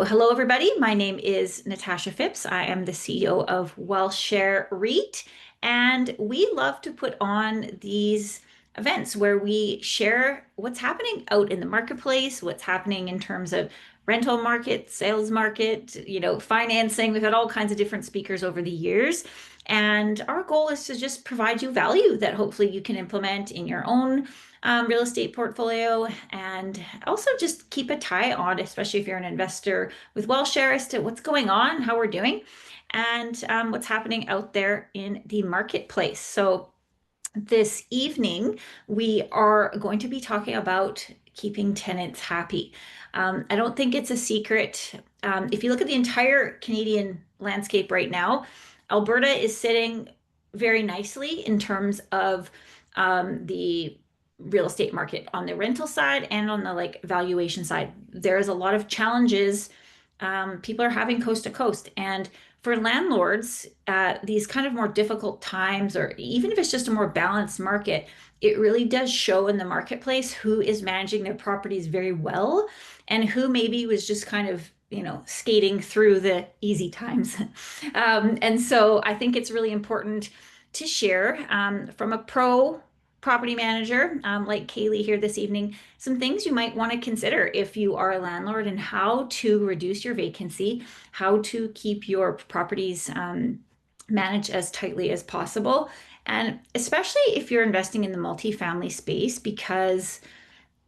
So, hello everybody. My name is Natasha Phipps. I am the CEO of WealthShare REIT, and we love to put on these events where we share what's happening out in the marketplace, what's happening in terms of rental market, sales market, financing. We've had all kinds of different speakers over the years, and our goal is to just provide you value that hopefully you can implement in your own real estate portfolio, and also just keep a tie on, especially if you're an investor with WealthShare, as to what's going on, how we're doing, and what's happening out there in the marketplace. So this evening, we are going to be talking about keeping tenants happy. I don't think it's a secret. If you look at the entire Canadian landscape right now, Alberta is sitting very nicely in terms of the real estate market on the rental side and on the valuation side. There's a lot of challenges people are having coast to coast. And for landlords, these kind of more difficult times, or even if it's just a more balanced market, it really does show in the marketplace who is managing their properties very well and who maybe was just kind of skating through the easy times. And so I think it's really important to share from a pro property manager like Kayleigh here this evening, some things you might want to consider if you are a landlord, and how to reduce your vacancy, how to keep your properties managed as tightly as possible. And especially if you're investing in the multifamily space, because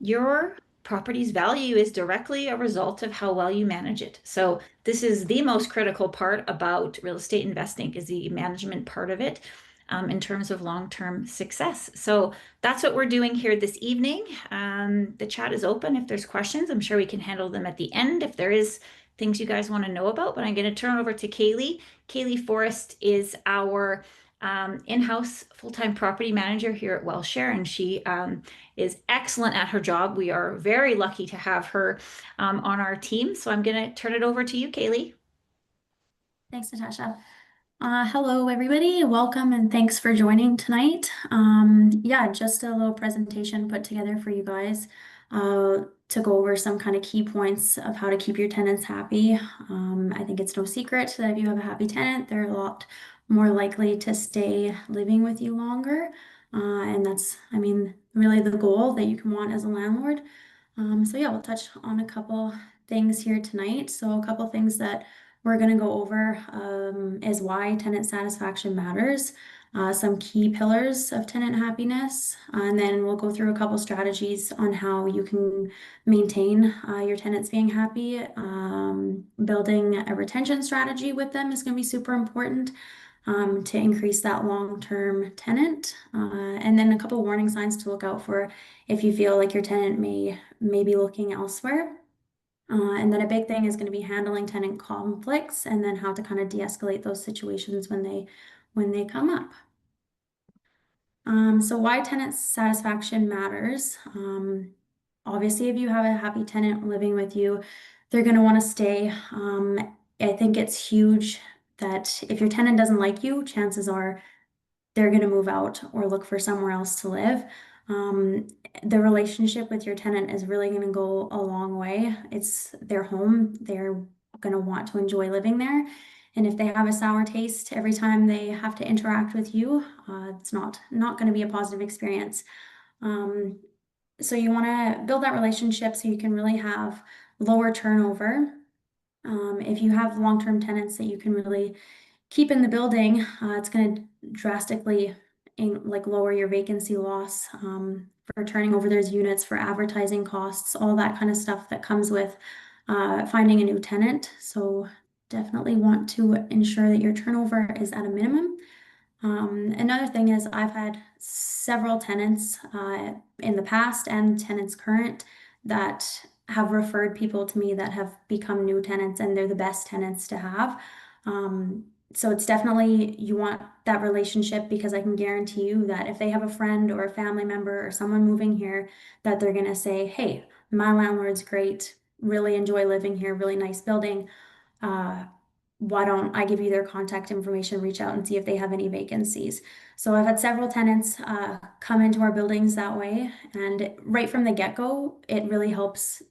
your property's value is directly a result of how well you manage it. So this is the most critical part about real estate investing, is the management part of it. In terms of long-term success. So that's what we're doing here this evening. The chat is open. If there's questions, I'm sure we can handle them at the end if there is things you guys want to know about. But I'm going to turn over to Kayleigh. Kayleigh Forrest is our in-house full-time property manager here at WealthShare, and she is excellent at her job. We are very lucky to have her on our team. So I'm going to turn it over to you, Kayleigh. Thanks, Natasha. Hello, everybody. Welcome and thanks for joining tonight. Yeah, just a little presentation put together for you guys to go over some kind of key points of how to keep your tenants happy. I think it's no secret that if you have a happy tenant, they're a lot more likely to stay living with you longer. And that's, really the goal that you can want as a landlord. So yeah, we'll touch on a couple things here tonight. So a couple things that we're going to go over is why tenant satisfaction matters, some key pillars of tenant happiness, and then we'll go through a couple strategies on how you can maintain your tenants being happy. Building a retention strategy with them is going to be super important to increase that long-term tenant. And then a couple warning signs to look out for if you feel like your tenant may be looking elsewhere. And then a big thing is going to be handling tenant conflicts, and then how to kind of de-escalate those situations when they come up. So why tenant satisfaction matters. Obviously, if you have a happy tenant living with you, they're going to want to stay. I think it's huge that if your tenant doesn't like you, chances are they're going to move out or look for somewhere else to live. The relationship with your tenant is really going to go a long way. It's their home. They're going to want to enjoy living there. And if they have a sour taste every time they have to interact with you, it's not going to be a positive experience. So you want to build that relationship so you can really have lower turnover. If you have long-term tenants that you can really keep in the building, it's going to drastically lower your vacancy loss for turning over those units, for advertising costs, all that kind of stuff that comes with finding a new tenant. So definitely want to ensure that your turnover is at a minimum. Another thing is I've had several tenants in the past and tenants current that have referred people to me that have become new tenants, and they're the best tenants to have. So it's definitely, you want that relationship, because I can guarantee you that if they have a friend or a family member or someone moving here, that they're going to say, hey, my landlord's great, really enjoy living here, really nice building. Why don't I give you their contact information, reach out and see if they have any vacancies. So I've had several tenants come into our buildings that way. And right from the get-go, it really helps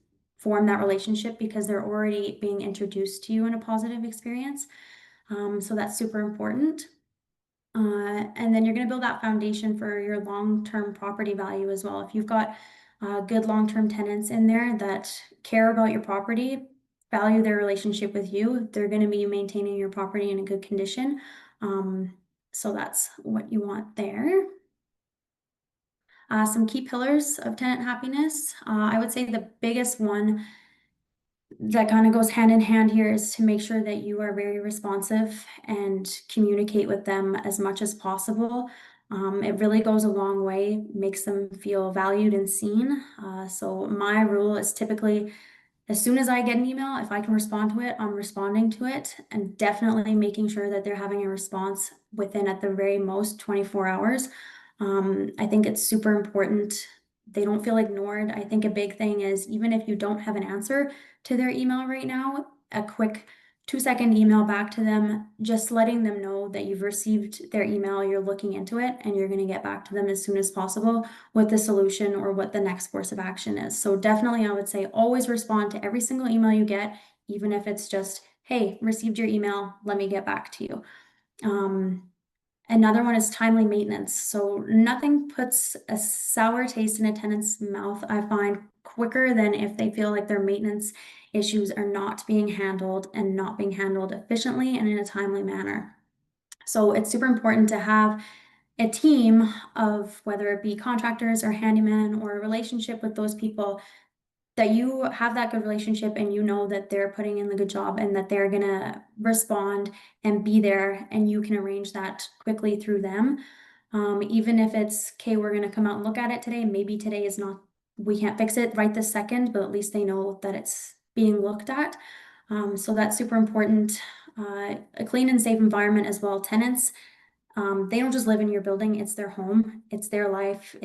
form that relationship because they're already being introduced to you in a positive experience. So that's super important. And then you're going to build that foundation for your long-term property value as well. If you've got good long-term tenants in there that care about your property, value their relationship with you, they're going to be maintaining your property in a good condition. So that's what you want there. Some key pillars of tenant happiness. I would say the biggest one that kind of goes hand in hand here is to make sure that you are very responsive and communicate with them as much as possible. It really goes a long way, makes them feel valued and seen. So my rule is typically as soon as I get an email, if I can respond to it, I'm responding to it and definitely making sure that they're having a response within at the very most 24 hours. I think it's super important. They don't feel ignored. I think a big thing is even if you don't have an answer to their email right now, a quick 2-second email back to them, just letting them know that you've received their email, you're looking into it, and you're going to get back to them as soon as possible with the solution or what the next course of action is. So definitely, I would say always respond to every single email you get, even if it's just, hey, received your email, let me get back to you. Another one is timely maintenance. So nothing puts a sour taste in a tenant's mouth, I find, quicker than if they feel like their maintenance issues are not being handled and not being handled efficiently and in a timely manner. So it's super important to have a team of whether it be contractors or handyman or a relationship with those people that you have that good relationship and you know that they're putting in the good job and that they're gonna respond and be there and you can arrange that quickly through them. Even if it's, okay, we're gonna come out and look at it today, maybe today is not, we can't fix it right this second, but at least they know that it's being looked at. So that's super important. A clean and safe environment as well. Tenants, they don't just live in your building, it's their home, it's their life,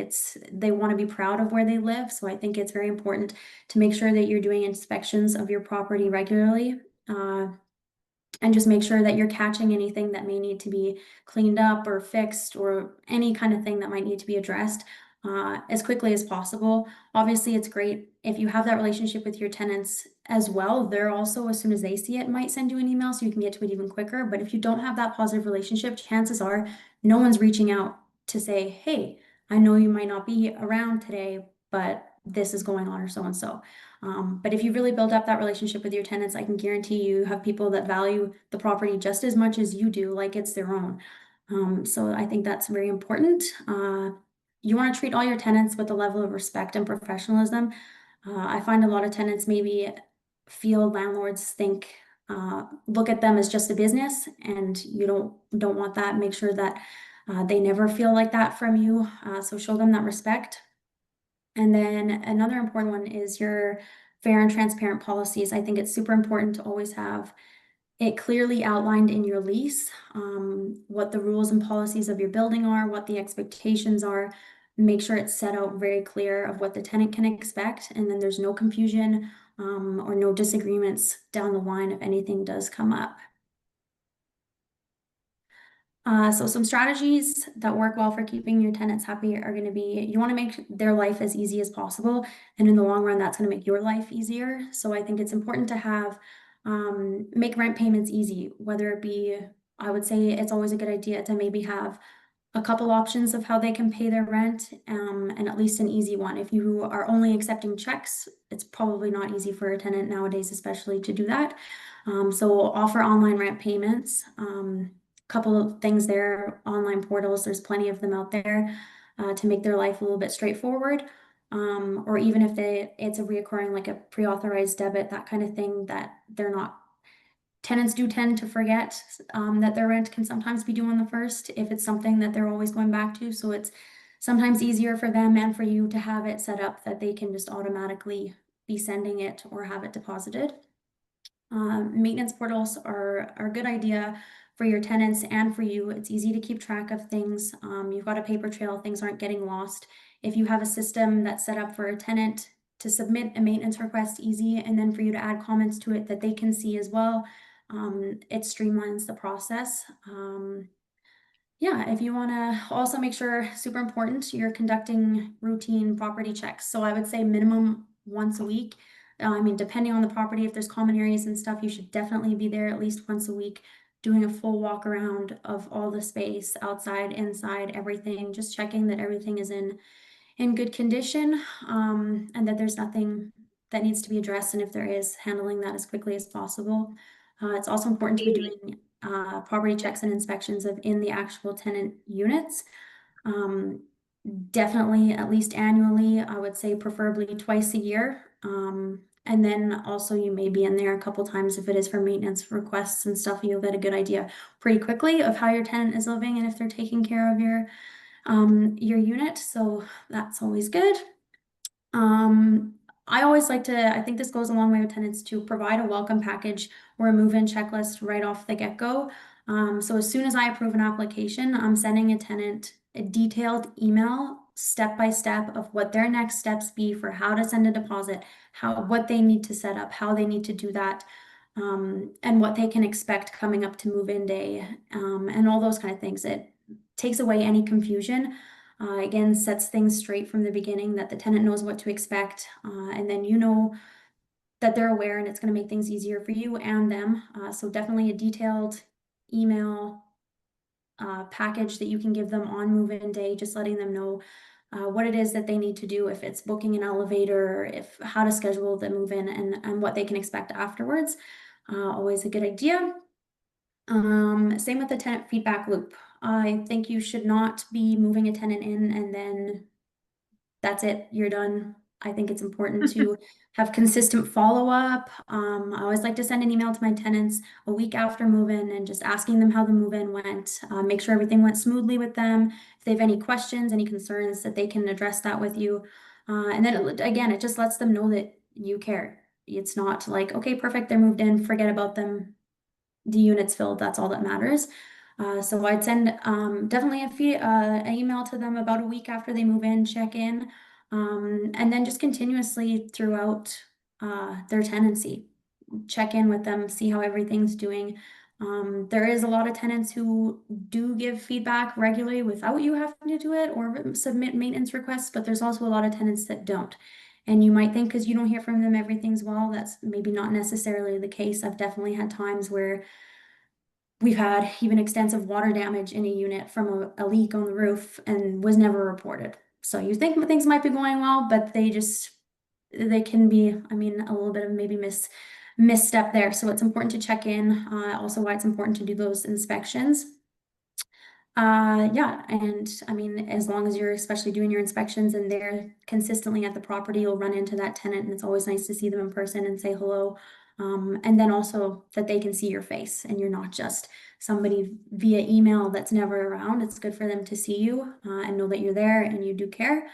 they want to be proud of where they live. So I think it's very important to make sure that you're doing inspections of your property regularly. And just make sure that you're catching anything that may need to be cleaned up or fixed or any kind of thing that might need to be addressed as quickly as possible. Obviously, it's great if you have that relationship with your tenants as well. They're also, as soon as they see it, might send you an email so you can get to it even quicker. But if you don't have that positive relationship, chances are no one's reaching out to say, hey, I know you might not be around today, but this is going on or so and so. But if you really build up that relationship with your tenants, I can guarantee you have people that value the property just as much as you do, like it's their own. So I think that's very important. You want to treat all your tenants with a level of respect and professionalism. I find a lot of tenants maybe feel landlords think, look at them as just a business, and you don't want that. Make sure that they never feel like that from you. So show them that respect. And then another important one is your fair and transparent policies. I think it's super important to always have it clearly outlined in your lease, what the rules and policies of your building are, what the expectations are. Make sure it's set out very clear of what the tenant can expect, and then there's no confusion or no disagreements down the line if anything does come up. So some strategies that work well for keeping your tenants happy are going to be, you want to make their life as easy as possible. And in the long run, that's going to make your life easier. So I think it's important to have, make rent payments easy, whether it be, I would say it's always a good idea to maybe have a couple options of how they can pay their rent, and at least an easy one. If you are only accepting checks, it's probably not easy for a tenant nowadays, especially to do that. So offer online rent payments. Couple of things there, online portals, there's plenty of them out there to make their life a little bit straightforward. Or even if it's a reoccurring, like a pre-authorized debit, that kind of thing that they're not tenants do tend to forget that their rent can sometimes be due on the first if it's something that they're always going back to. So it's sometimes easier for them and for you to have it set up that they can just automatically be sending it or have it deposited. Maintenance portals are a good idea for your tenants and for you. It's easy to keep track of things. You've got a paper trail, things aren't getting lost. If you have a system that's set up for a tenant to submit a maintenance request easy, and then for you to add comments to it that they can see as well, it streamlines the process. Yeah, if you want to also make sure, super important, you're conducting routine property checks. So I would say minimum once a week. I mean, depending on the property, if there's common areas and stuff, you should definitely be there at least once a week, doing a full walk around of all the space, outside, inside, everything, just checking that everything is in good condition, and that there's nothing that needs to be addressed, and if there is, handling that as quickly as possible. It's also important to be Kayleigh, doing property checks and inspections of in the actual tenant units. Um, Definitely at least annually, I would say preferably twice a year. And then also you may be in there a couple times if it is for maintenance requests and stuff. You'll get a good idea pretty quickly of how your tenant is living and if they're taking care of your unit. So that's always good. Um, I always like to, I think this goes a long way with tenants to provide a welcome package or a move-in checklist right off the get-go. So as soon as I approve an application, I'm sending a tenant a detailed email step by step of what their next steps be for how to send a deposit, what they need to set up, how they need to do that, and what they can expect coming up to move-in day, and all those kind of things. It takes away any confusion. Again, sets things straight from the beginning that the tenant knows what to expect, and then you know that they're aware and it's going to make things easier for you and them. So definitely a detailed email package that you can give them on move-in day, just letting them know what it is that they need to do, if it's booking an elevator, if how to schedule the move-in, and what they can expect afterwards. Always a good idea. Same with the tenant feedback loop. I think you should not be moving a tenant in and then that's it, you're done. I think it's important to have consistent follow-up. I always like to send an email to my tenants a week after move-in and just asking them how the move-in went. Make sure everything went smoothly with them. If they have any questions, any concerns, that they can address that with you. And then again, it just lets them know that you care. It's not like, okay, perfect, they're moved in, forget about them, the unit's filled, that's all that matters. So I'd send definitely an email to them about a week after they move in, check in, and then just continuously throughout their tenancy, check in with them, see how everything's doing. There is a lot of tenants who do give feedback regularly without you having to do it or submit maintenance requests, but there's also a lot of tenants that don't. And you might think because you don't hear from them, everything's well. That's maybe not necessarily the case. I've definitely had times where we've had even extensive water damage in a unit from a leak on the roof and was never reported. So you think things might be going well, but they can be, I mean, a little bit of maybe misstep there. So it's important to check in. Also why it's important to do those inspections. Yeah, and I mean, as long as you're especially doing your inspections and they're consistently at the property, you'll run into that tenant, and it's always nice to see them in person and say hello. And then also that they can see your face and you're not just somebody via email that's never around. It's good for them to see you and know that you're there and you do care.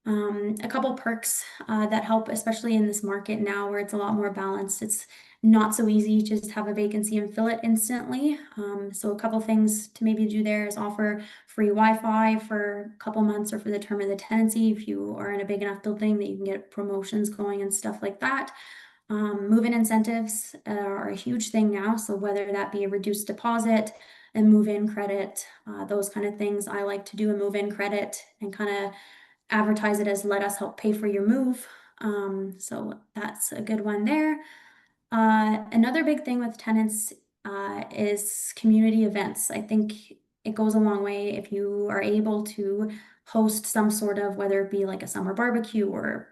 A couple perks that help, especially in this market now where it's a lot more balanced. It's not so easy to just have a vacancy and fill it instantly. So a couple things to maybe do there is offer free Wi-Fi for a couple months or for the term of the tenancy if you are in a big enough building that you can get promotions going and stuff like that. Move-in incentives are a huge thing now. So whether that be a reduced deposit, a move-in credit, those kind of things. I like to do a move-in credit and kind of advertise it as let us help pay for your move. So that's a good one there. Another big thing with tenants is community events. I think it goes a long way if you are able to host some sort of, whether it be like a summer barbecue or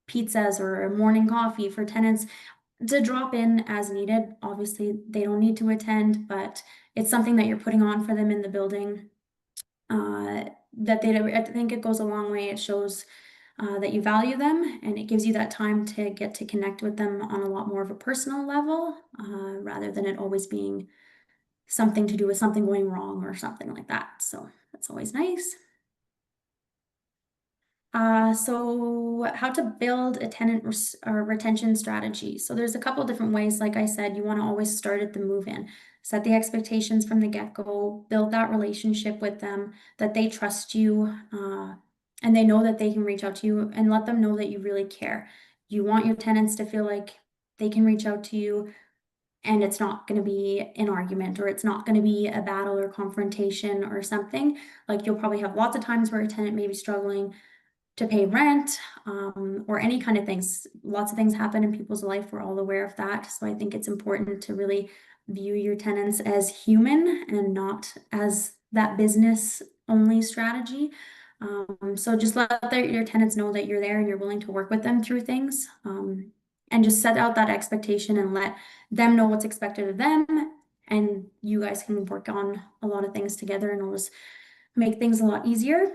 pizzas or a morning coffee for tenants to drop in as needed. Obviously, they don't need to attend, but it's something that you're putting on for them in the building. That I think it goes a long way. It shows that you value them and it gives you that time to get to connect with them on a lot more of a personal level, rather than it always being something to do with something going wrong or something like that. So that's always nice. So how to build a tenant or retention strategy. So there's a couple different ways. Like I said, you want to always start at the move-in, set the expectations from the get-go, build that relationship with them, that they trust you, and they know that they can reach out to you, and let them know that you really care. You want your tenants to feel like they can reach out to you and it's not going to be an argument or it's not going to be a battle or confrontation or something. Like you'll probably have lots of times where a tenant may be struggling to pay rent, or any kind of things. Lots of things happen in people's life. We're all aware of that. So I think it's important to really view your tenants as human and not as that business only strategy. So just let your tenants know that you're there and you're willing to work with them through things. And just set out that expectation and let them know what's expected of them. And you guys can work on a lot of things together and it'll just make things a lot easier.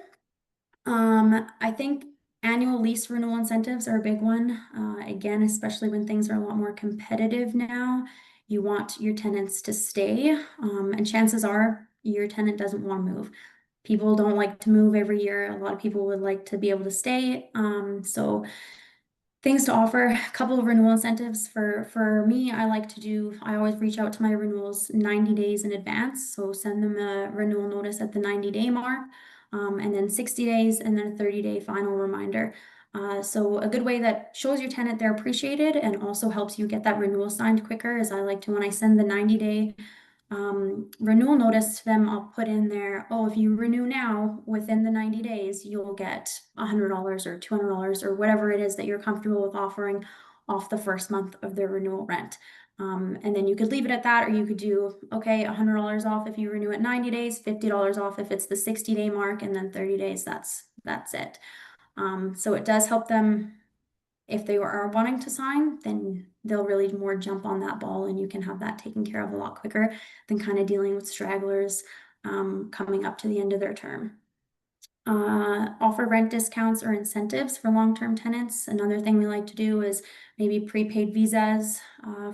I think annual lease renewal incentives are a big one. Again, especially when things are a lot more competitive now, you want your tenants to stay. And chances are your tenant doesn't want to move. People don't like to move every year. A lot of people would like to be able to stay. So things to offer, a couple of renewal incentives for me. I always reach out to my renewals 90 days in advance. So send them a renewal notice at the 90-day mark, and then 60 days, and then a 30-day final reminder. So a good way that shows your tenant they're appreciated and also helps you get that renewal signed quicker is I like to, when I send the 90-day renewal notice to them, I'll put in there, oh, if you renew now within the 90 days, you'll get $100 or $200 or whatever it is that you're comfortable with offering off the first month of their renewal rent. And then you could leave it at that, or you could do, okay, $100 off if you renew at 90 days, $50 off if it's the 60-day mark, and then 30 days, that's it. So it does help them. If they are wanting to sign, then they'll really more jump on that ball and you can have that taken care of a lot quicker than kind of dealing with stragglers coming up to the end of their term. Offer rent discounts or incentives for long-term tenants. Another thing we like to do is maybe prepaid visas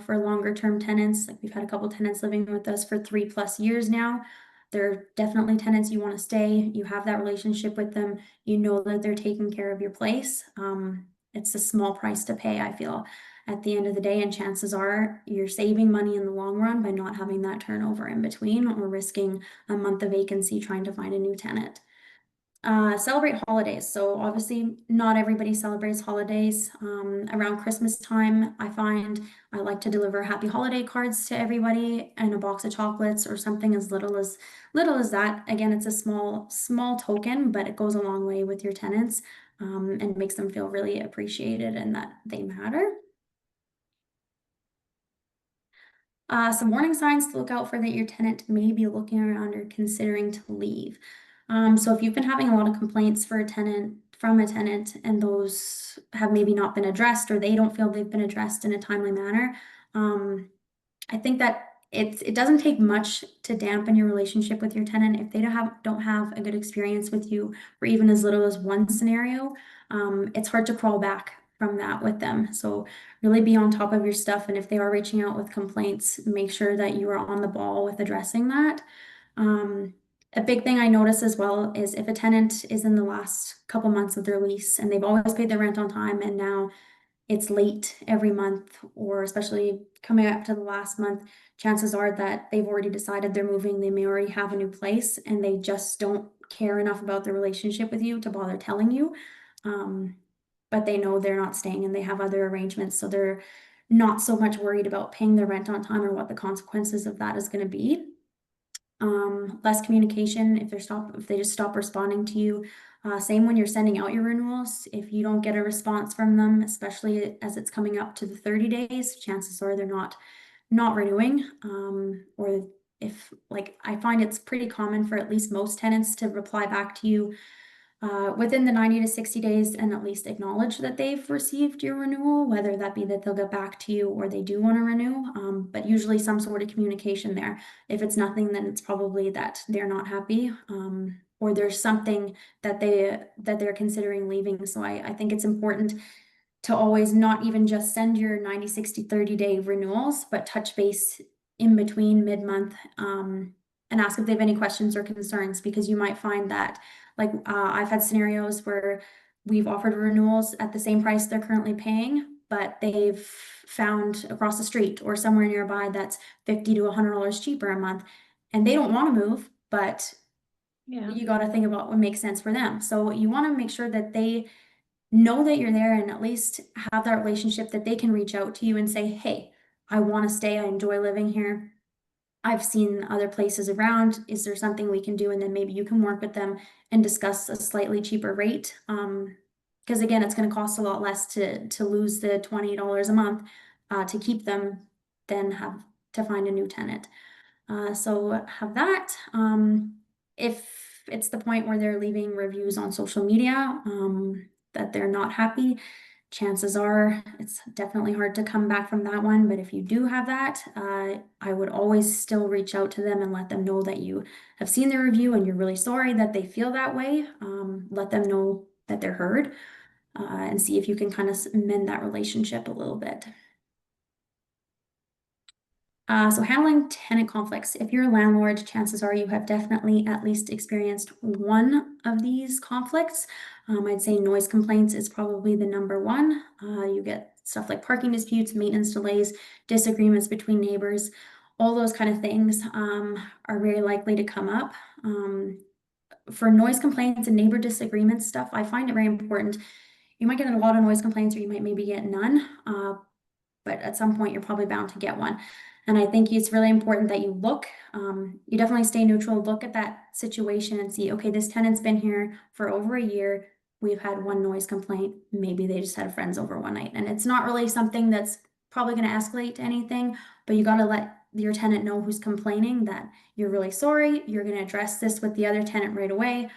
for longer-term tenants. Like we've had a couple tenants living with us for 3+ years now. They're definitely tenants you want to stay. You have that relationship with them. You know that they're taking care of your place. It's a small price to pay, I feel, at the end of the day, and chances are you're saving money in the long run by not having that turnover in between or risking a month of vacancy trying to find a new tenant. Celebrate holidays. So obviously not everybody celebrates holidays. Around Christmas time, I find I like to deliver happy holiday cards to everybody and a box of chocolates or something as little as that. Again, it's a small token, but it goes a long way with your tenants, and makes them feel really appreciated and that they matter. Some warning signs to look out for that your tenant may be looking around or considering to leave. So if you've been having a lot of complaints from a tenant and those have maybe not been addressed or they don't feel they've been addressed in a timely manner, I think that it doesn't take much to dampen your relationship with your tenant. If they don't have a good experience with you or even as little as one scenario, it's hard to crawl back from that with them. So really be on top of your stuff. And if they are reaching out with complaints, make sure that you are on the ball with addressing that. A big thing I notice as well is if a tenant is in the last couple months of their lease and they've always paid their rent on time and now it's late every month, or especially coming up to the last month, chances are that they've already decided they're moving. They may already have a new place and they just don't care enough about the relationship with you to bother telling you. But they know they're not staying and they have other arrangements. So they're not so much worried about paying their rent on time or what the consequences of that is going to be. Less communication if they just stop responding to you. Same when you're sending out your renewals. If you don't get a response from them, especially as it's coming up to the 30 days, chances are they're not renewing. Or if like I find it's pretty common for at least most tenants to reply back to you within the 90 to 60 days and at least acknowledge that they've received your renewal, whether that be that they'll get back to you or they do want to renew, but usually some sort of communication there. If it's nothing, then it's probably that they're not happy, or there's something that they're considering leaving. So I think it's important to always not even just send your 90, 60, 30-day renewals, but touch base in between mid-month, and ask if they have any questions or concerns, because you might find that like I've had scenarios where we've offered renewals at the same price they're currently paying, but they've found across the street or somewhere nearby that's $50 to $100 cheaper a month, and they don't want to move, but Yeah. you got to think about what makes sense for them. So you want to make sure that they know that you're there and at least have that relationship that they can reach out to you and say, hey, I want to stay. I enjoy living here. I've seen other places around. Is there something we can do? And then maybe you can work with them and discuss a slightly cheaper rate. Because again, it's going to cost a lot less to lose the $20 a month to keep them than have to find a new tenant. So have that. If it's the point where they're leaving reviews on social media that they're not happy, chances are it's definitely hard to come back from that one. But if you do have that, I would always still reach out to them and let them know that you have seen the review and you're really sorry that they feel that way. Let them know that they're heard and see if you can kind of mend that relationship a little bit. So handling tenant conflicts. If you're a landlord, chances are you have definitely at least experienced one of these conflicts. I'd say noise complaints is probably the number one. You get stuff like parking disputes, maintenance delays, disagreements between neighbors. All those kind of things are very likely to come up. For noise complaints and neighbor disagreements stuff, I find it very important. You might get a lot of noise complaints or you might maybe get none. But at some point you're probably bound to get one. And I think it's really important that you look, you definitely stay neutral, look at that situation and see, okay, this tenant's been here for over a year. We've had one noise complaint. Maybe they just had friends over one night. And it's not really something that's probably going to escalate to anything, but you got to let your tenant know who's complaining that you're really sorry. You're going to address this with the other tenant right away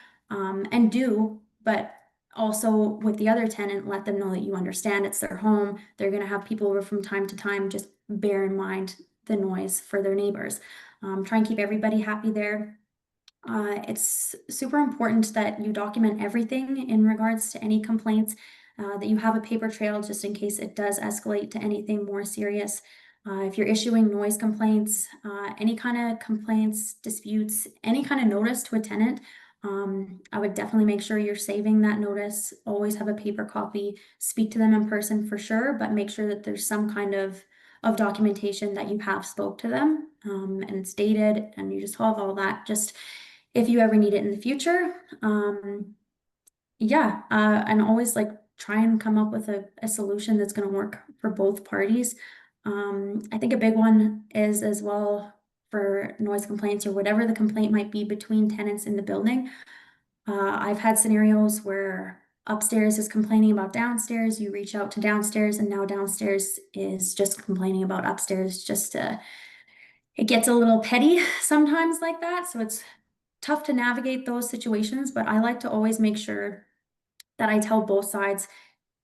but also with the other tenant, let them know that you understand it's their home. They're going to have people over from time to time. Just bear in mind the noise for their neighbors. Try and keep everybody happy there. It's super important that you document everything in regards to any complaints, that you have a paper trail just in case it does escalate to anything more serious. If you're issuing noise complaints, any kind of complaints, disputes, any kind of notice to a tenant, I would definitely make sure you're saving that notice. Always have a paper copy. Speak to them in person for sure, but make sure that there's some kind of documentation that you have spoke to them, and it's dated, and you just have all that just if you ever need it in the future. And always like try and come up with a solution that's going to work for both parties. I think a big one is as well for noise complaints or whatever the complaint might be between tenants in the building. I've had scenarios where upstairs is complaining about downstairs, you reach out to downstairs, and now downstairs is just complaining about upstairs. It gets a little petty sometimes like that. So it's tough to navigate those situations, but I like to always make sure that I tell both sides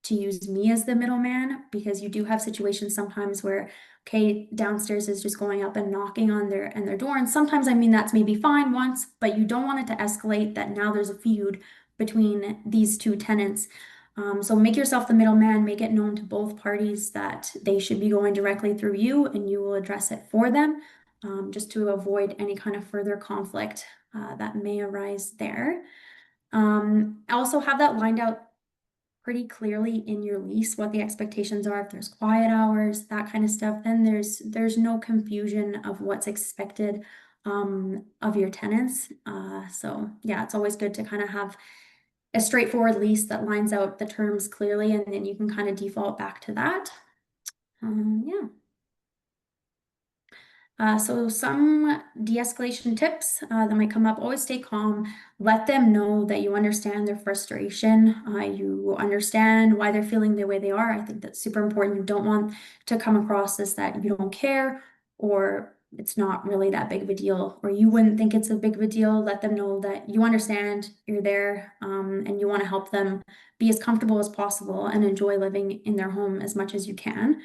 to use me as the middleman, because you do have situations sometimes where, okay, downstairs is just going up and knocking on their door. And sometimes, I mean, that's maybe fine once, but you don't want it to escalate that now there's a feud between these two tenants. So make yourself the middleman, make it known to both parties that they should be going directly through you and you will address it for them, just to avoid any kind of further conflict that may arise there. Also have that lined out pretty clearly in your lease what the expectations are. If there's quiet hours, that kind of stuff, then there's no confusion of what's expected of your tenants. So yeah, it's always good to kind of have a straightforward lease that lines out the terms clearly, and then you can kind of default back to that. Yeah. So some de-escalation tips that might come up: always stay calm. Let them know that you understand their frustration. You understand why they're feeling the way they are. I think that's super important. You don't want to come across as that you don't care, or it's not really that big of a deal, or you wouldn't think it's a big of a deal. Let them know that you understand, you're there, and you want to help them be as comfortable as possible and enjoy living in their home as much as you can.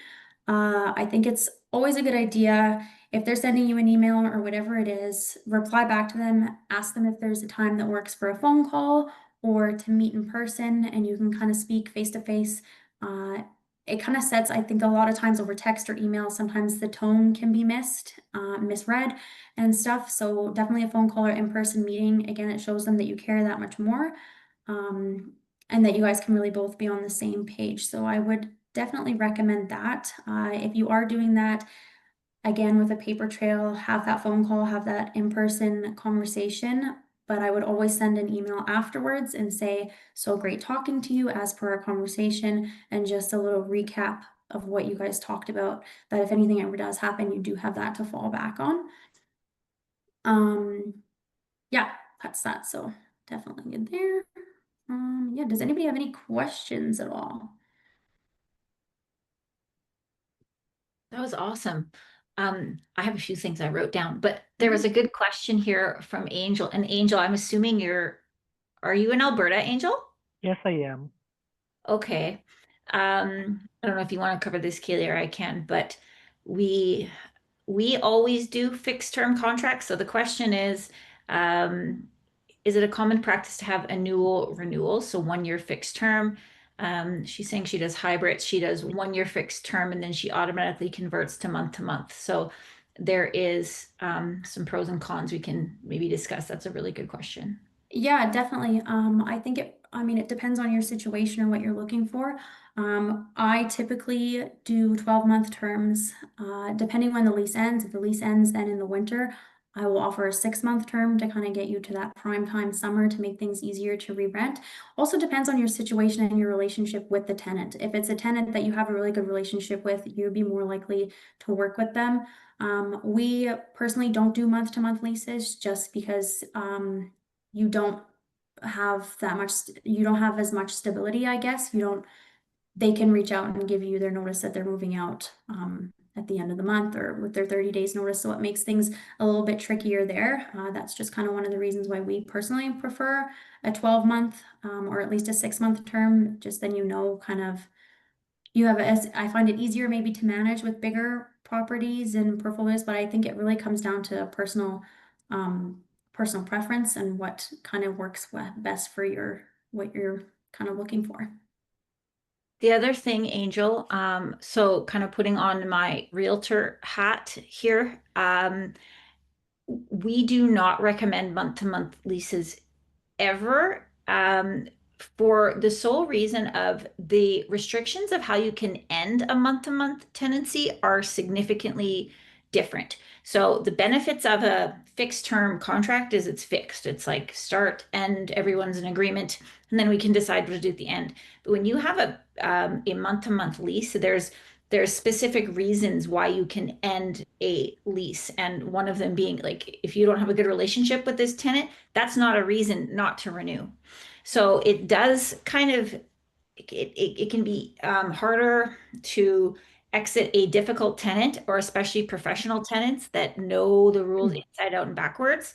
I think it's always a good idea, if they're sending you an email or whatever it is, reply back to them, ask them if there's a time that works for a phone call or to meet in person and you can kind of speak face to face. It kind of sets, I think, a lot of times over text or email, sometimes the tone can be misread and stuff. So definitely a phone call or in-person meeting. Again, it shows them that you care that much more, and that you guys can really both be on the same page. So I would definitely recommend that. If you are doing that, again, with a paper trail, have that phone call, have that in-person conversation, but I would always send an email afterwards and say, so great talking to you as per our conversation, and just a little recap of what you guys talked about, that if anything ever does happen, you do have that to fall back on. Yeah, that's that. So definitely good there. Yeah, does anybody have any questions at all? That was awesome. I have a few things I wrote down, but there was Mhm. a good question here from Angel. And Angel, I'm assuming are you in Alberta, Angel? Yes, I am. Okay. I don't know if you want to cover this, Kayleigh, or I can, but we we always do fixed term contracts. So the question um, is it a common practice to have annual renewals? So 1 year fixed term. She's saying she does hybrids. She does 1 year fixed term and then she automatically converts to month to month. So there is some pros and cons we can maybe discuss. That's a really good question. Yeah, definitely. I mean, it depends on your situation and what you're looking for. I typically do 12-month terms, depending when the lease ends. If the lease ends then in the winter, I will offer a 6-month term to kind of get you to that prime time summer to make things easier to re-rent. Also depends on your situation and your relationship with the tenant. If it's a tenant that you have a really good relationship with, you'd be more likely to work with them. We personally don't do month-to-month leases just because you don't have you don't have as much stability, I guess. You don't, they can reach out and give you their notice that they're moving out at the end of the month or with their 30 days notice. So it makes things a little bit trickier there. That's just kind of one of the reasons why we personally prefer a 12-month or at least a 6-month term. Just then, kind of you have as I find it easier maybe to manage with bigger properties and portfolios, but I think it really comes down to um, personal preference and what kind of works best for what you're kind of looking for. The other thing, Angel, so kind of putting on my realtor hat here, we do not recommend month-to-month leases ever, for the sole reason of the restrictions of how you can end a month-to-month tenancy are significantly different. So the benefits of a fixed term contract is it's fixed. It's like start, end, everyone's in agreement, and then we can decide what to do at the end. But when you have a month-to-month lease, there's specific reasons why you can end a lease. And one of them being like if you don't have a good relationship with this tenant, that's not a reason not to renew. So it does kind of it can be harder to exit a difficult tenant or especially professional tenants that know the rules inside out and backwards.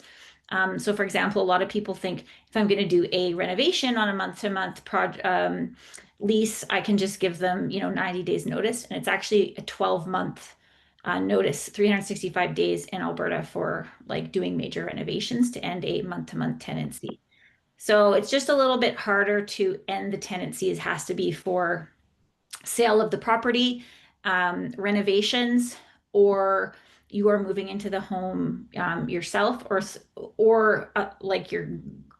So for example, a lot of people think if I'm going to do a renovation on a month-to-month project lease, I can just give them, 90 days notice. And it's actually a 12-month notice, 365 days in Alberta for like doing major renovations to end a month-to-month tenancy. So it's just a little bit harder to end the tenancy. It has to be for sale of the property, renovations, or you are moving into the home yourself, or like you're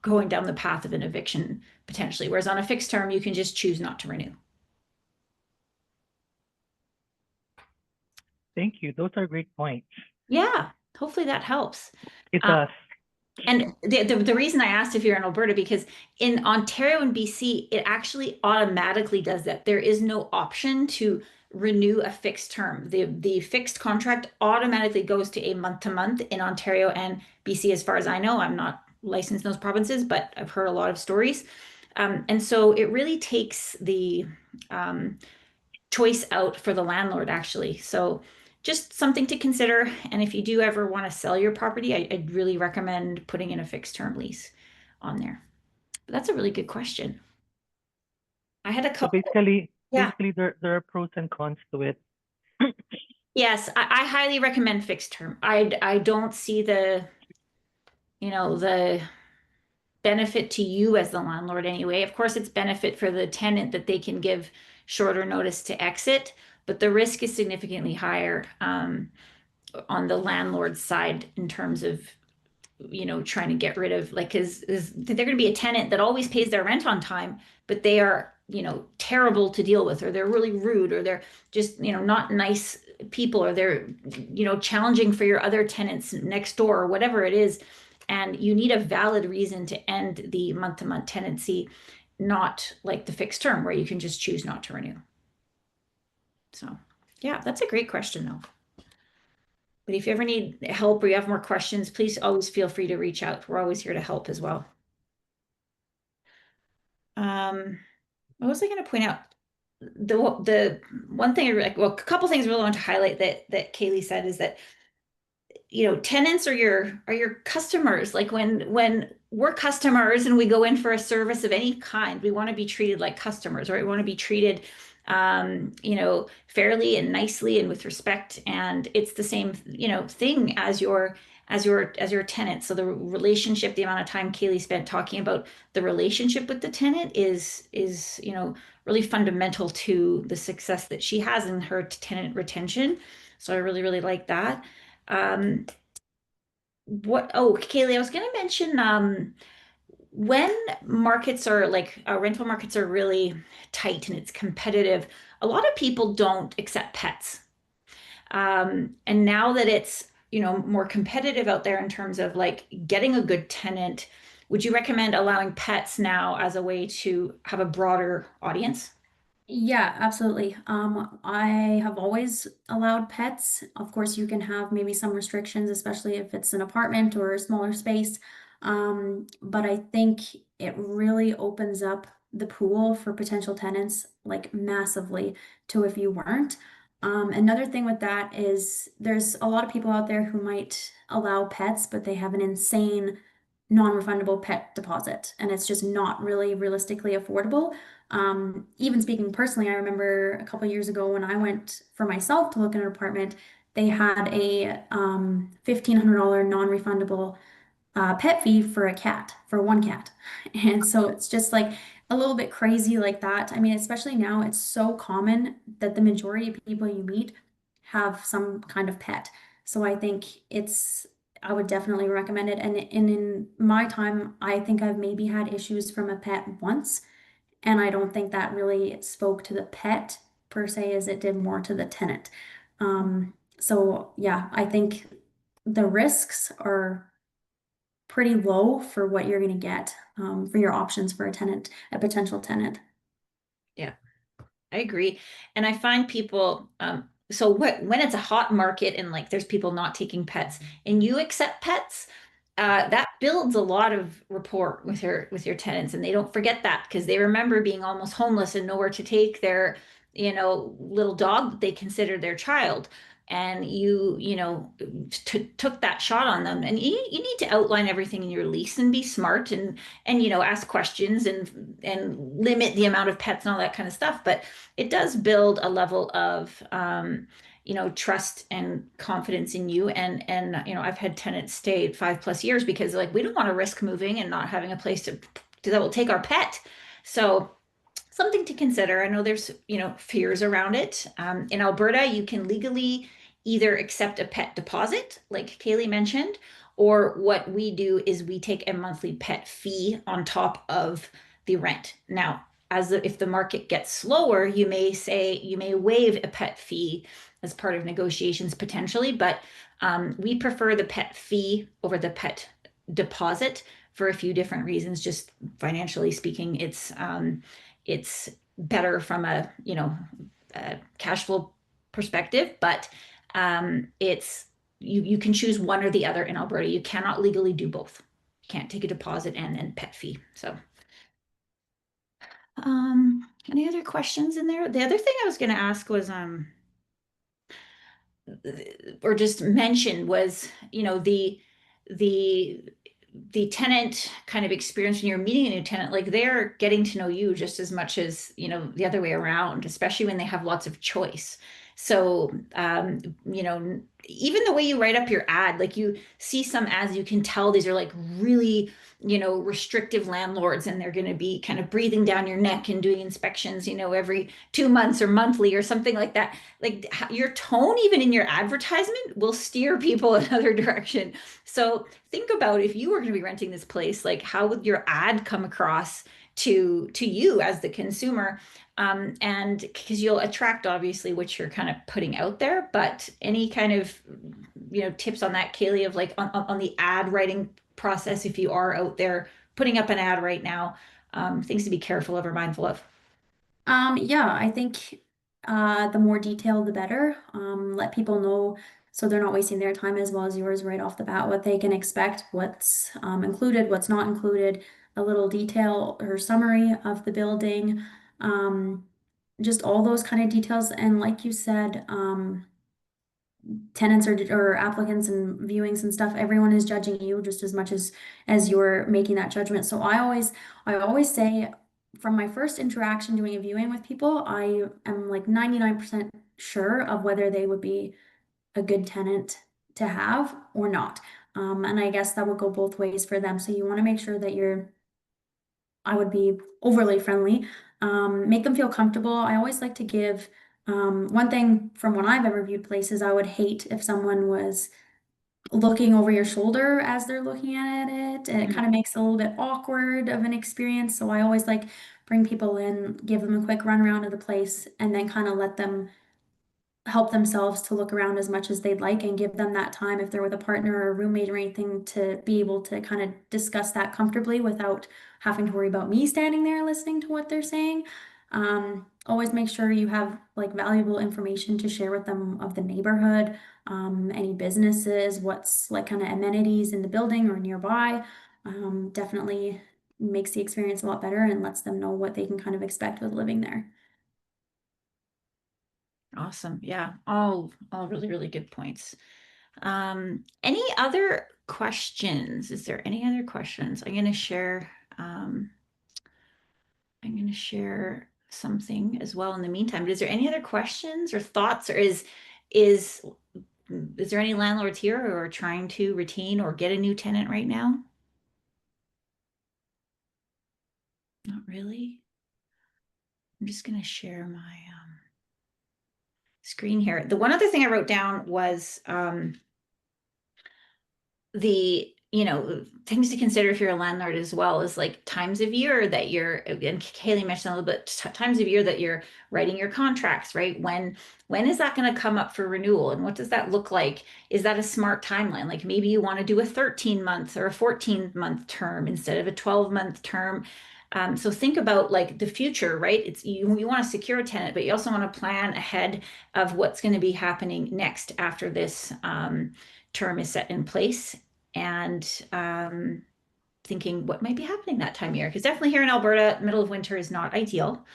going down the path of an eviction potentially. Whereas on a fixed term, you can just choose not to renew. Thank you. Those are great points. Yeah, hopefully that helps. It Um, does. And the reason I asked if you're in Alberta, because in Ontario and BC, it actually automatically does that. There is no option to renew a fixed term. The fixed contract automatically goes to a month to month in Ontario and BC, as far as I know. I'm not licensed in those provinces, but I've heard a lot of stories. And so it really takes the um, choice out for the landlord, actually. So just something to consider. And if you do ever want to sell your property, I'd really recommend putting in a fixed term lease on there. But that's a really good question. I had a So couple. basically, Yeah. there are pros and cons to it. Yes, I highly recommend fixed term. I don't see the benefit to you as the landlord anyway. Of course, it's benefit for the tenant that they can give shorter notice to exit, but the risk is significantly higher on the landlord side in terms of trying to get rid of like is they're going to be a tenant that always pays their rent on time, but they are terrible to deal with, or they're really rude, or they're just not nice people, or they're challenging for your other tenants next door, or whatever it is. And you need a valid reason to end the month-to-month tenancy, not like the fixed term where you can just choose not to renew. So yeah, that's a great question though. But if you ever need help or you have more questions, please always feel free to reach out. We're always here to help as well. What was I going to point out? The one thing, well, a couple things I really want to highlight that Kayleigh said is that tenants are your customers. Like when we're customers and we go in for a service of any kind, we want to be treated like customers, right? We want to be treated fairly and nicely and with respect. And it's the same, thing as your tenant. So the relationship, the amount of time Kayleigh spent talking about the relationship with the tenant is really fundamental to the success that she has in her tenant retention. So I really, really like that. Um, Kayleigh, I was going to mention when markets are like rental markets are really tight and it's competitive, a lot of people don't accept pets. And now that it's, more competitive out there in terms of like getting a good tenant, would you recommend allowing pets now as a way to have a broader audience? Yeah, absolutely. I have always allowed pets. Of course, you can have maybe some restrictions, especially if it's an apartment or a smaller space. But I think it really opens up the pool for potential tenants like massively to if you weren't. Another thing with that is there's a lot of people out there who might allow pets, but they have an insane non-refundable pet deposit, and it's just not really realistically affordable. Even speaking personally, I remember a couple years ago when I went for myself to look at an apartment, they had a $1,500 non-refundable pet fee for a cat, for one cat. And so it's just like a little bit crazy like that. I mean, especially now, it's so common that the majority of people you meet have some kind of pet. So I think I would definitely recommend it. And in my time, I think I've maybe had issues from a pet once. And I don't think that really spoke to the pet per se as it did more to the tenant. So yeah, I think the risks are pretty low for what you're going to get for your options for a tenant, a potential tenant. Yeah. I agree. And I find people, so when it's a hot market and like there's people not taking pets and you accept pets, that builds a lot of rapport with your tenants, and they don't forget that because they remember being almost homeless and nowhere to take their, little dog that they consider their child. And took that shot on them, and you need to outline everything in your lease and be smart and ask questions and limit the amount of pets and all that kind of stuff. But it does build a level of trust and confidence in you. And I've had tenants stay 5+ years because like we don't want to risk moving and not having a place that will take our pet. So something to consider. I know there's fears around it. In Alberta, you can legally either accept a pet deposit, like Kayleigh mentioned, or what we do is we take a monthly pet fee on top of the rent. Now, if the market gets slower, you may waive a pet fee as part of negotiations potentially, but we prefer the pet fee over the pet deposit for a few different reasons. Just financially speaking, it's better from a cash flow perspective, but it's you can choose one or the other in Alberta. You cannot legally do both. You can't take a deposit and then pet fee. So, any other questions in there? The other thing I was going to ask was or just mention was, the the tenant kind of experience when you're meeting a new tenant, like they're getting to know you just as much as, the other way around, especially when they have lots of choice. So, even the way you write up your ad, like you see some ads, you can tell these are like really, restrictive landlords, and they're going to be kind of breathing down your neck and doing inspections, every 2 months or monthly or something like that. Like your tone, even in your advertisement, will steer people another direction. So think about if you were going to be renting this place, like how would your ad come across to you as the consumer? And because you'll attract obviously what you're kind of putting out there, but any kind of tips on that, Kayleigh, of like on the ad writing process if you are out there putting up an ad right now, things to be careful of or mindful of. Yeah, I think the more detailed, the better. Let people know so they're not wasting their time as well as yours right off the bat, what they can expect, what's included, what's not included. a little detail or summary of the building, just all those kind of details. And like you said, tenants or applicants and viewings and stuff, everyone is judging you just as much as you're making that judgment. So I always say from my first interaction doing a viewing with people, I am like 99% sure of whether they would be a good tenant to have or not. And I guess that would go both ways for them. So you want to make sure that I would be overly friendly, make them feel comfortable. I always like to give, one thing from when I've ever viewed places, I would hate if someone was looking over your shoulder as they're looking at it, and it kind of makes it a little bit awkward of an experience. So I always like bring people in, give them a quick run around of the place, and then kind of let them help themselves to look around as much as they'd like, and give them that time if they're with a partner or a roommate or anything to be able to kind of discuss that comfortably without having to worry about me standing there listening to what they're saying. Always make sure you have like valuable information to share with them of the neighborhood, any businesses, what's like kind of amenities in the building or nearby. Definitely makes the experience a lot better and lets them know what they can kind of expect with living there. Awesome. Yeah. All really, really good points. Any other questions? Is there any other questions? I'm going to share something as well in the meantime. But is there any other questions or thoughts, or is there any landlords here who are trying to retain or get a new tenant right now? Not really. I'm just going to share my screen here. The one other thing I wrote down was the things to consider if you're a landlord as well is like times of year that you're, and Kayleigh mentioned a little bit, times of year that you're writing your contracts, right? When is that going to come up for renewal, and what does that look like? Is that a smart timeline? Like maybe you want to do a 13-month or a 14-month term instead of a 12-month term. So think about like the future, right? It's you want to secure a tenant, but you also want to plan ahead of what's going to be happening next after this term is set in place, and thinking what might be happening that time of year. Because definitely here in Alberta, middle of winter is not ideal.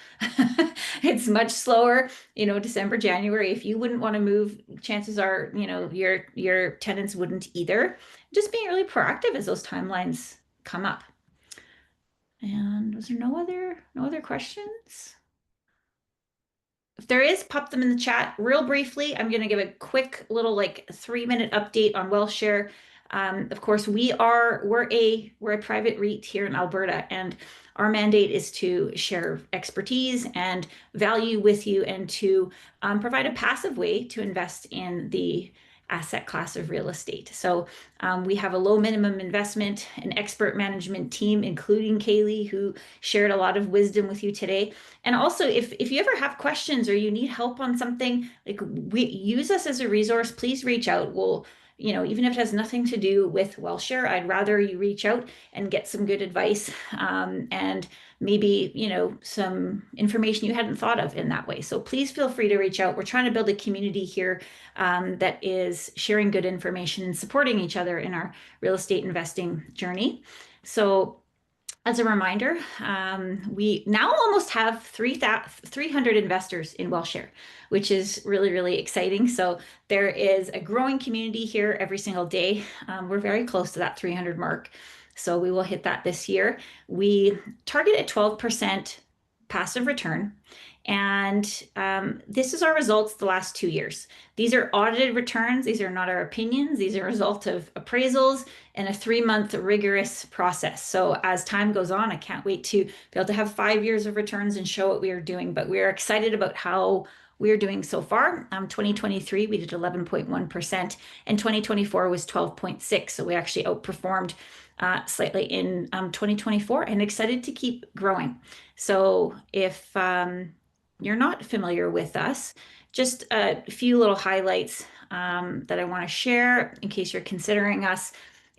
It's much slower, December, January. If you wouldn't want to move, chances are, your tenants wouldn't either. Just being really proactive as those timelines come up. And was there no other questions? If there is, pop them in the chat real briefly. I'm going to give a quick little like 3-minute update on WealthShare. Of course, we're a private REIT here in Alberta, and our mandate is to share expertise and value with you, and to provide a passive way to invest in the asset class of real estate. So we have a low minimum investment, an expert management team, including Kayleigh, who shared a lot of wisdom with you today. And also, if you ever have questions or you need help on something, like we use us as a resource, please reach out. We'll, even if it has nothing to do with WealthShare, I'd rather you reach out and get some good advice, and maybe, some information you hadn't thought of in that way. So please feel free to reach out. We're trying to build a community here that is sharing good information and supporting each other in our real estate investing journey. So as a reminder, we now almost have 300 investors in WealthShare, which is really, really exciting. So there is a growing community here every single day. We're very close to that 300 mark. So we will hit that this year. We target a 12% passive return. And this is our results the last 2 years. These are audited returns. These are not our opinions. These are a result of appraisals and a 3-month rigorous process. So as time goes on, I can't wait to be able to have 5 years of returns and show what we are doing. But we are excited about how we are doing so far. 2023, we did 11.1%, and 2024 was 12.6%. So we actually outperformed slightly in 2024, and excited to keep growing. So if you're not familiar with us, just a few little highlights that I want to share in case you're considering us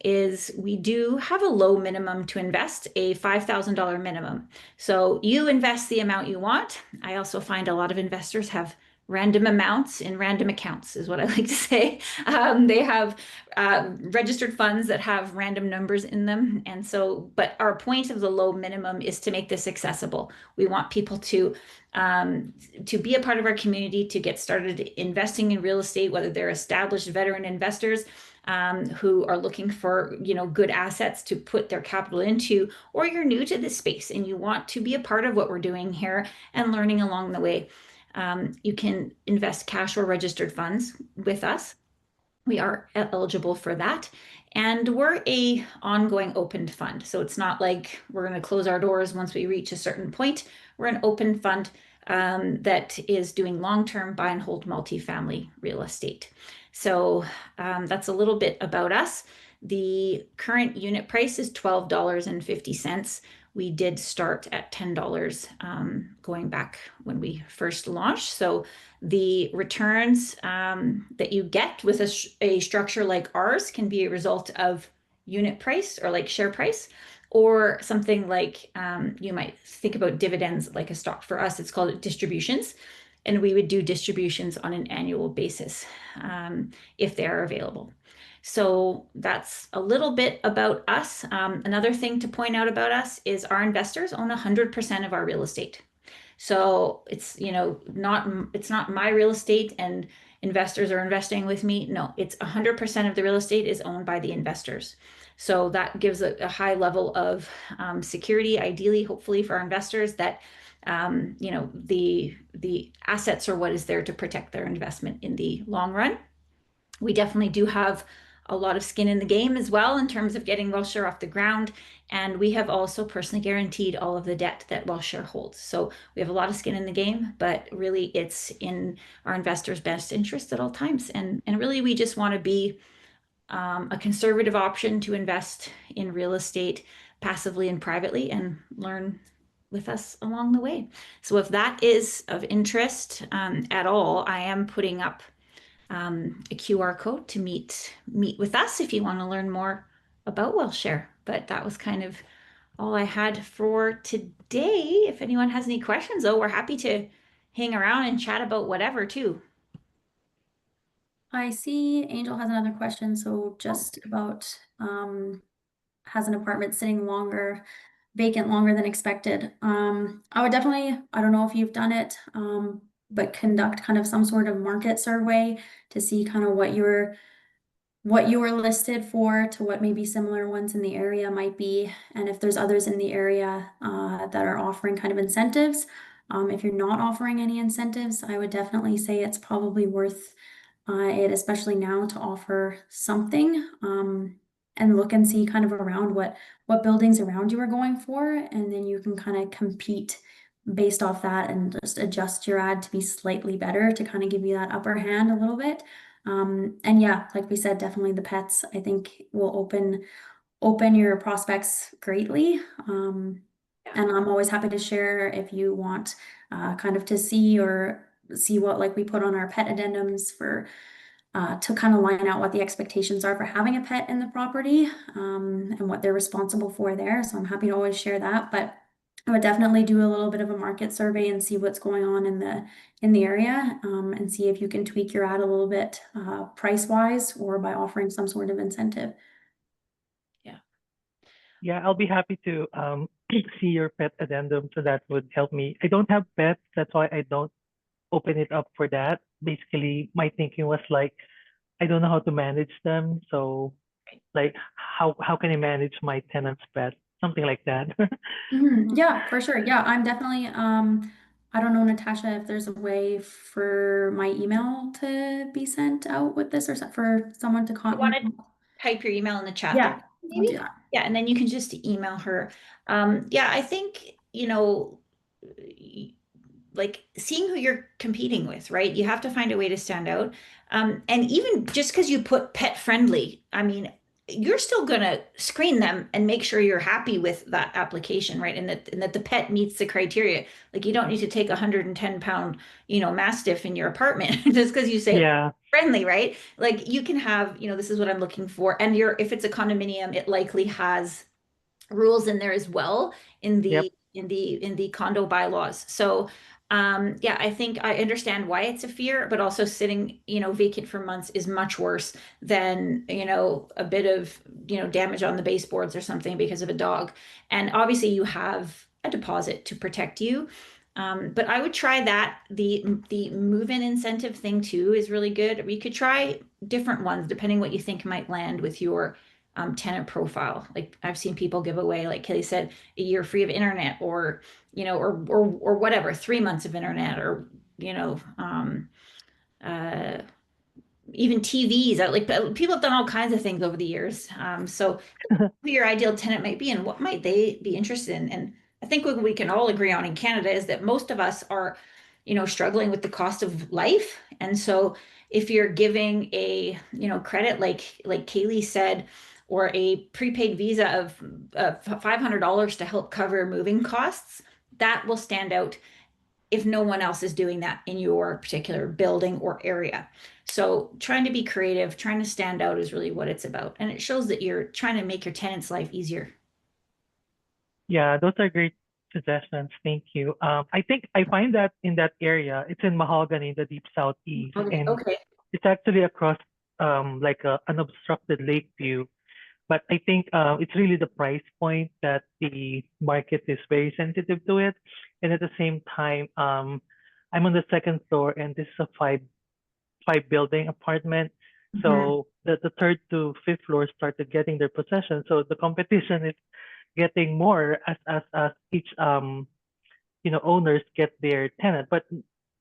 is we do have a low minimum to invest, a $5,000 minimum. So you invest the amount you want. I also find a lot of investors have random amounts in random accounts is what I like to say. They have registered funds that have random numbers in them. And so, but our point of the low minimum is to make this accessible. We want people to be a part of our community, to get started investing in real estate, whether they're established veteran investors who are looking for, good assets to put their capital into, or you're new to this space and you want to be a part of what we're doing here and learning along the way. You can invest cash or registered funds with us. We are eligible for that. And we're a ongoing open fund. So it's not like we're going to close our doors once we reach a certain point. We're an open fund that is doing long-term buy and hold multifamily real estate. So that's a little bit about us. The current unit price is $12.50. We did start at $10 going back when we first launched. So the returns that you get with a structure like ours can be a result of unit price or like share price, or something like you might think about dividends like a stock. For us, it's called distributions. And we would do distributions on an annual basis if they are available. So that's a little bit about us. Another thing to point out about us is our investors own 100% of our real estate. So it's, not my real estate and investors are investing with me. No, it's 100% of the real estate is owned by the investors. So that gives a high level of security, ideally, hopefully for our investors, that the assets are what is there to protect their investment in the long run. We definitely do have a lot of skin in the game as well in terms of getting WealthShare off the ground. And we have also personally guaranteed all of the debt that WealthShare holds. So we have a lot of skin in the game, but really it's in our investors' best interest at all times. And really we just want to be a conservative option to invest in real estate passively and privately and learn with us along the way. So if that is of interest at all, I am putting up a QR code to meet with us if you want to learn more about WealthShare. But that was kind of all I had for today. If anyone has any questions, though, we're happy to hang around and chat about whatever too. I see Angel has another question. So just about has an apartment sitting vacant longer than expected. I would definitely, I don't know if you've done it, but conduct kind of some sort of market survey to see kind of what you were listed for to what maybe similar ones in the area might be, and if there's others in the area that are offering kind of incentives. If you're not offering any incentives, I would definitely say it's probably worth it, especially now, to offer something, and look and see kind of around what buildings around you are going for, and then you can kind of compete based off that and just adjust your ad to be slightly better to kind of give you that upper hand a little bit. And yeah, like we said, definitely the pets, I think, will open your prospects greatly. And I'm always happy to share if you want kind of to see what like we put on our pet addendums for to kind of line out what the expectations are for having a pet in the property, and what they're responsible for there. So I'm happy to always share that, but I would definitely do a little bit of a market survey and see what's going on in the area, and see if you can tweak your ad a little bit, price wise, or by offering some sort of incentive. Yeah. Yeah, I'll be happy to see your pet addendum, so that would help me. I don't have pets, that's why I don't open it up for that. Basically, my thinking was like, I don't know how to manage them, so like how can I manage my tenant's pet? Something like that. Yeah, for sure. Yeah, I'm definitely, I don't know, Natasha, if there's a way for my email to be sent out with this, or for someone to You want to type your email in the chat there, Yeah, I'll do maybe? that. Yeah, and then you can just email her. Yeah, I think, like seeing who you're competing with, right? You have to find a way to stand out. And even just because you put pet friendly, I mean, you're still going to screen them and make sure you're happy with that application, right? And that the pet meets the criteria. Like you don't need to take a 110-pound, mastiff in your apartment just because you say Yeah. friendly, right? Like you can have, this is what I'm looking for. And if it's a condominium, it likely has rules in there as well in Yep. the condo bylaws. So Yeah, I think I understand why it's a fear, but also sitting, vacant for months is much worse than, a bit of, damage on the baseboards or something because of a dog. And obviously you have a deposit to protect you. But I would try that. The move-in incentive thing too is really good. We could try different ones depending what you think might land with your tenant profile. Like I've seen people give away, like Kayleigh said, a year free of internet, or or whatever, 3 months of internet, or you know, uh, even TVs. Like people have done all kinds of things over the years. So who your ideal tenant might be and what might they be interested in. And I think what we can all agree on in Canada is that most of us are, struggling with the cost of life. And so if you're giving a, credit like Kayleigh said, or a prepaid visa of $500 to help cover moving costs, that will stand out if no one else is doing that in your particular building or area. So trying to be creative, trying to stand out is really what it's about. And it shows that you're trying to make your tenant's life easier. Yeah, those are great suggestions. Thank you. I think I find that in that area, it's in Mahogany, the deep southeast, Okay. and Okay. it's actually across like a unobstructed lake view. But I think it's really the price point that the market is very sensitive to it. And at the same time, I'm on the second floor, and this is a five building apartment. Mhm. So the third to fifth floor started getting their possession. So the competition is getting more as each owners get their tenant, but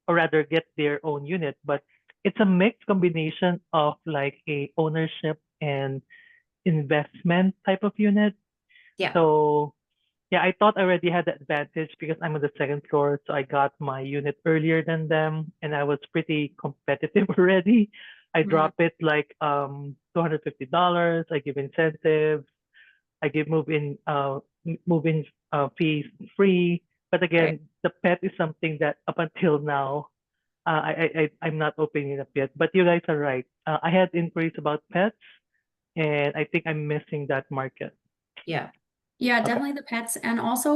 or rather get their own unit. But it's a mixed combination of like a ownership and investment type of unit. Yeah. So yeah, I thought I already had the advantage because I'm on the second floor, so I got my unit earlier than them, and I was pretty competitive already. I Mhm. drop it like $250. I give incentives. I give move-in fees free. But Right. again, the pet is something that up until now, I'm not opening it up yet. But you guys are right. I had inquiries about pets, and I think I'm missing that market. Yeah. Yeah, Okay. definitely the pets, and also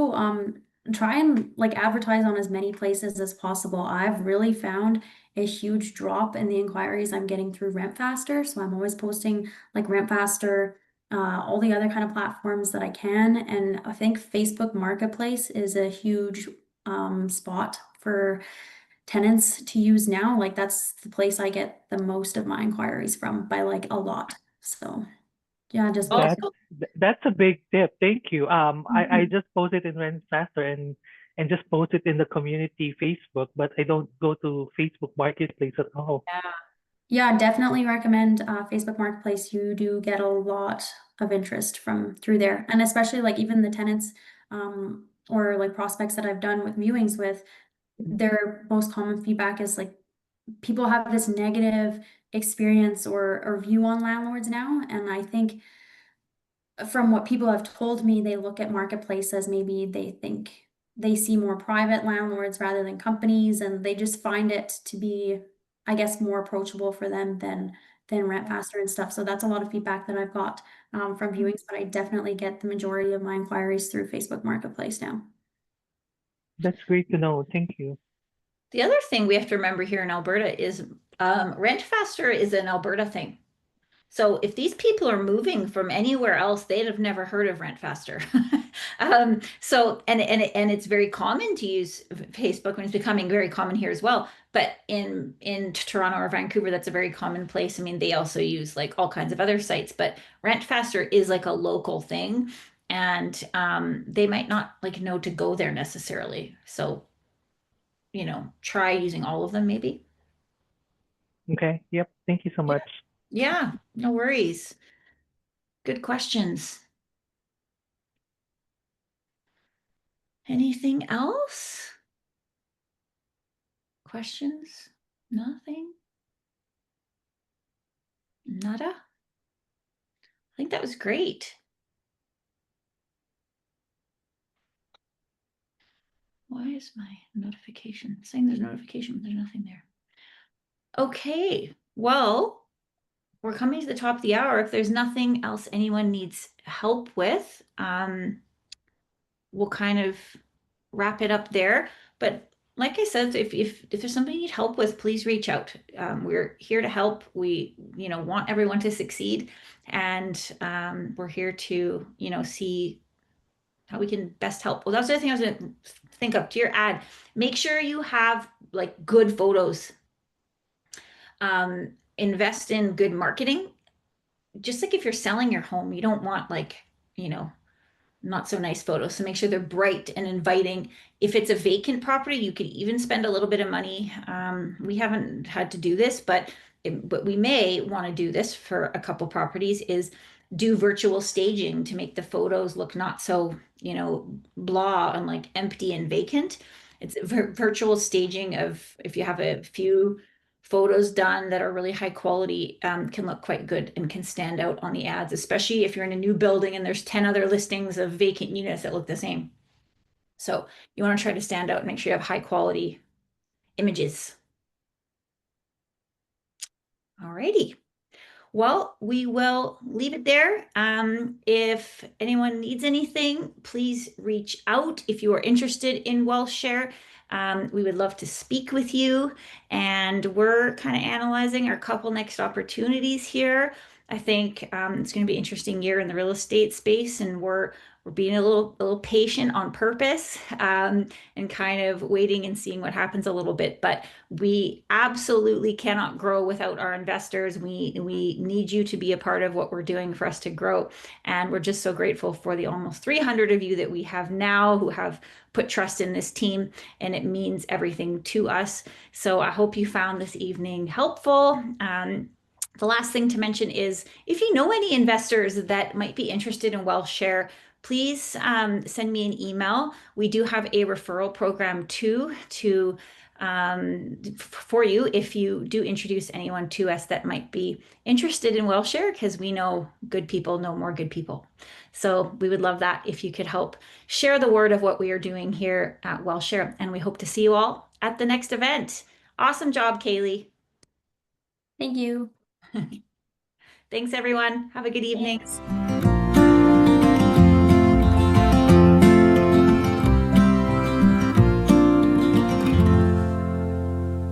try and like advertise on as many places as possible. I've really found a huge drop in the inquiries I'm getting through Rent Faster, so I'm always posting like Rent Faster, all the other kind of platforms that I can, and I think Facebook Marketplace is a huge spot for tenants to use now. Like that's the place I get the most of my inquiries from by like a lot. So yeah, just That Also, that's a big tip. Thank you. I Mhm. just post it in Rent Faster and just post it in the community Facebook, but I don't go to Facebook Marketplace at all. yeah. Yeah, definitely recommend Facebook Marketplace. You do get a lot of interest from through there, and especially like even the tenants or like prospects that I've done with viewings with, their most common feedback is like people have this negative experience or view on landlords now, and I think from what people have told me, they look at Marketplace as maybe they think they see more private landlords rather than companies, and they just find it to be, I guess, more approachable for them than Rent Faster and stuff. So that's a lot of feedback that I've got from viewings, but I definitely get the majority of my inquiries through Facebook Marketplace now. That's great to know. Thank you. The other thing we have to remember here in Alberta is Rent Faster is an Alberta thing. So if these people are moving from anywhere else, they'd have never heard of Rent Faster. So and it's very common to use Facebook, and it's becoming very common here as well. But in Toronto or Vancouver, that's a very common place. I mean, they also use like all kinds of other sites, but Rent Faster is like a local thing, and they might not like know to go there necessarily. So, try using all of them maybe. Okay. Yep. Thank you so Yeah. much. Yeah, no worries. Good questions. Anything else? Questions? Nothing? Nada? I think that was great. Why is my notification saying there's a notification, but there's nothing there? Okay, well, we're coming to the top of the hour. If there's nothing else anyone needs help with, we'll kind of wrap it up there. But like I said, if there's something you need help with, please reach out. We're here to help. We, want everyone to succeed, and we're here to, see how we can best help. Well, that's the other thing I was going to think of to your ad. Make sure you have like good photos. Invest in good marketing. Just like if you're selling your home, you don't want like, you know, not so nice photos. So make sure they're bright and inviting. If it's a vacant property, you could even spend a little bit of money. We haven't had to do this, but we may want to do this for a couple properties, is do virtual staging to make the photos look not so, blah and like empty and vacant. It's virtual staging of, if you have a few photos done that are really high quality, can look quite good and can stand out on the ads, especially if you're in a new building and there's 10 other listings of vacant units that look the same. So you want to try to stand out and make sure you have high quality images. Alrighty. Well, we will leave it there. If anyone needs anything, please reach out. If you are interested in WealthShare, we would love to speak with you. And we're kind of analyzing our couple next opportunities here. I think it's going to be an interesting year in the real estate space, and we're being a little patient on purpose, and kind of waiting and seeing what happens a little bit. But we absolutely cannot grow without our investors. We need you to be a part of what we're doing for us to grow. And we're just so grateful for the almost 300 of you that we have now who have put trust in this team, and it means everything to us. So I hope you found this evening helpful. The last thing to mention is, if you know any investors that might be interested in WealthShare, please send me an email. We do have a referral program too, for you if you do introduce anyone to us that might be interested in WealthShare, because we know good people know more good people. So we would love that if you could help share the word of what we are doing here at WealthShare, and we hope to see you all at the next event. Awesome job, Kayleigh. Thank you. Thanks, everyone. Have a good evening. Thanks.